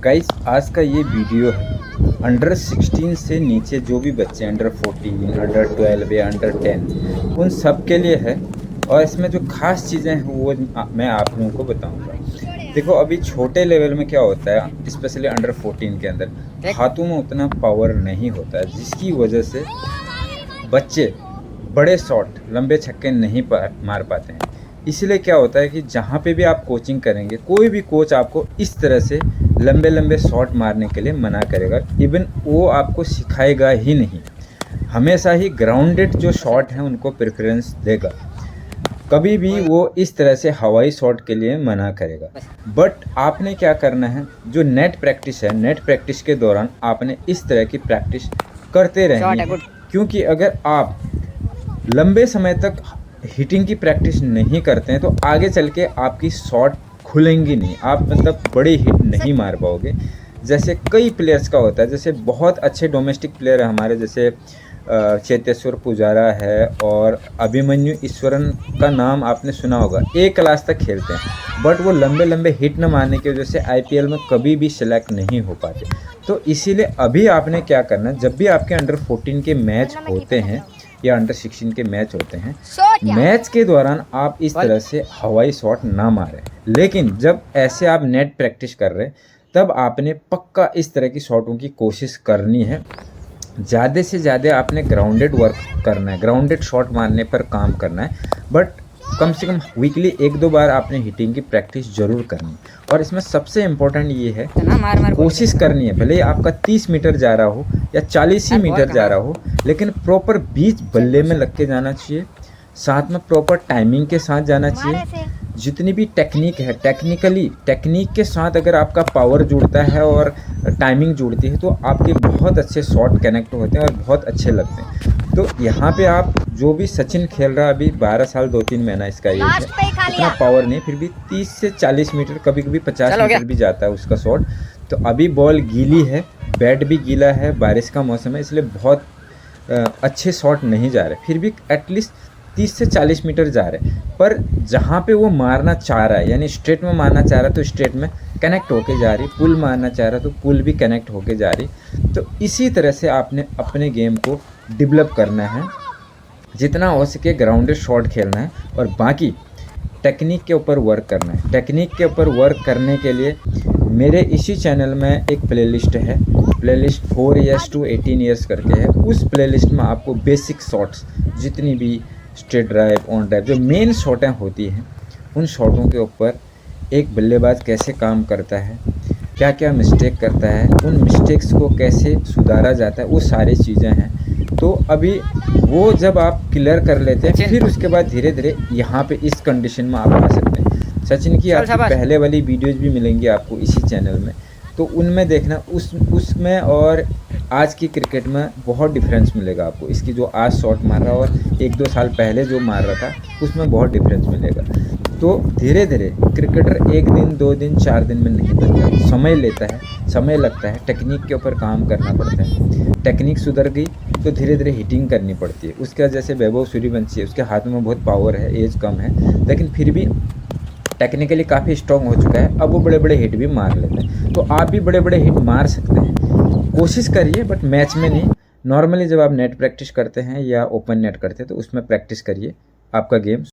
Guys आज का ये वीडियो है अंडर 16 से नीचे जो भी बच्चे अंडर 14, अंडर 12 या अंडर 10 उन सब के लिए है। और इसमें जो खास चीज़ें हैं वो मैं आप लोगों को बताऊंगा। देखो अभी छोटे लेवल में क्या होता है, स्पेशली अंडर 14 के अंदर हाथों में उतना पावर नहीं होता है, जिसकी वजह से बच्चे बड़े शॉट लंबे छक्के नहीं मार पाते हैं। इसलिए क्या होता है कि जहाँ पे भी आप कोचिंग करेंगे, कोई भी कोच आपको इस तरह से लंबे लंबे शॉट मारने के लिए मना करेगा, इवन वो आपको सिखाएगा ही नहीं। हमेशा ही ग्राउंडेड जो शॉट हैं उनको प्रेफरेंस देगा, कभी भी वो इस तरह से हवाई शॉट के लिए मना करेगा। बट आपने क्या करना है, जो नेट प्रैक्टिस है, नेट प्रैक्टिस के दौरान आपने इस तरह की प्रैक्टिस करते रहनी है, क्योंकि अगर आप लंबे समय तक हिटिंग की प्रैक्टिस नहीं करते हैं तो आगे चल के आपकी शॉट खुलेंगी नहीं, आप मतलब बड़े हिट नहीं मार पाओगे। जैसे कई प्लेयर्स का होता है, जैसे बहुत अच्छे डोमेस्टिक प्लेयर है हमारे, जैसे चेतेश्वर पुजारा है और अभिमन्यु ईश्वरन का नाम आपने सुना होगा। ए क्लास तक खेलते हैं बट वो लंबे लंबे हिट न मारने की वजह से आईपीएल में कभी भी सिलेक्ट नहीं हो पाते। तो इसीलिए अभी आपने क्या करना है, जब भी आपके अंडर 14 के मैच होते हैं या अंडर 16 के मैच होते हैं, मैच के दौरान आप इस तरह से हवाई शॉट ना मारें। लेकिन जब ऐसे आप नेट प्रैक्टिस कर रहे हैं तब आपने पक्का इस तरह की शॉटों की कोशिश करनी है। ज़्यादा से ज़्यादा आपने ग्राउंडेड वर्क करना है, ग्राउंडेड शॉट मारने पर काम करना है। बट कम से कम वीकली 1-2 बार आपने हिटिंग की प्रैक्टिस जरूर करनी है। और इसमें सबसे इम्पोर्टेंट ये है, कोशिश करनी है भले ही आपका 30 मीटर जा रहा हो या 40 ही मीटर जा रहा हो, लेकिन प्रॉपर बीच बल्ले में लग के जाना चाहिए, साथ में प्रॉपर टाइमिंग के साथ जाना चाहिए। जितनी भी टेक्निक है, टेक्निक के साथ अगर आपका पावर जुड़ता है और टाइमिंग जुड़ती है तो आपके बहुत अच्छे शॉट कनेक्ट होते हैं और बहुत अच्छे लगते हैं। तो यहाँ पे आप जो भी सचिन खेल रहा है, अभी 12 साल 2-3 महीना इसका एज है, इतना पावर नहीं, फिर भी 30 से 40 मीटर, कभी कभी 50 मीटर भी जाता है उसका शॉट। तो अभी बॉल गीली है, बैट भी गीला है, बारिश का मौसम है, इसलिए बहुत अच्छे शॉट नहीं जा रहे, फिर भी एटलीस्ट 30 से 40 मीटर जा रहे। पर जहाँ पे वो मारना चाह रहा है, यानी स्ट्रेट में मारना चाह रहा है तो स्ट्रेट में कनेक्ट होके जा रही, पुल मारना चाह रहा है तो पुल भी कनेक्ट होके जा रही। तो इसी तरह से आपने अपने गेम को डेवलप करना है, जितना हो सके ग्राउंडेड शॉट खेलना है और बाकी टेक्निक के ऊपर वर्क करना है। टेक्निक के ऊपर वर्क करने के लिए मेरे इसी चैनल में एक प्लेलिस्ट है, प्लेलिस्ट 4 years to 18 years करके है। उस प्लेलिस्ट में आपको बेसिक शॉट्स, जितनी भी स्ट्रेट ड्राइव, ऑन ड्राइव, जो मेन शॉटें होती हैं, उन शॉटों के ऊपर एक बल्लेबाज कैसे काम करता है, क्या क्या मिस्टेक करता है, उन मिस्टेक्स को कैसे सुधारा जाता है, वो सारी चीज़ें हैं। तो अभी वो जब आप क्लियर कर लेते हैं, फिर उसके बाद धीरे धीरे यहाँ पे इस कंडीशन में आप आ सकते हैं। सचिन की आपकी पहले वाली वीडियोज़ भी मिलेंगी आपको इसी चैनल में, तो उनमें देखना, उसमें और आज की क्रिकेट में बहुत डिफरेंस मिलेगा आपको। इसकी जो आज शॉट मार रहा और 1-2 साल पहले जो मार रहा था, उसमें बहुत डिफरेंस मिलेगा। तो धीरे धीरे क्रिकेटर 1 दिन 2 दिन 4 दिन में नहीं बनता, समय लेता है, समय लगता है, टेक्निक के ऊपर काम करना पड़ता है। टेक्निक सुधर गई तो धीरे धीरे हिटिंग करनी पड़ती है। उसके जैसे वैभव सूर्यवंशी है, उसके हाथ में बहुत पावर है, एज कम है, लेकिन फिर भी टेक्निकली काफ़ी स्ट्रॉन्ग हो चुका है, अब वो बड़े बड़े हिट भी मार लेते हैं। तो आप भी बड़े बड़े हिट मार सकते हैं, कोशिश करिए, बट मैच में नहीं। नॉर्मली जब आप नेट प्रैक्टिस करते हैं या ओपन नेट करते हैं तो उसमें प्रैक्टिस करिए, आपका गेम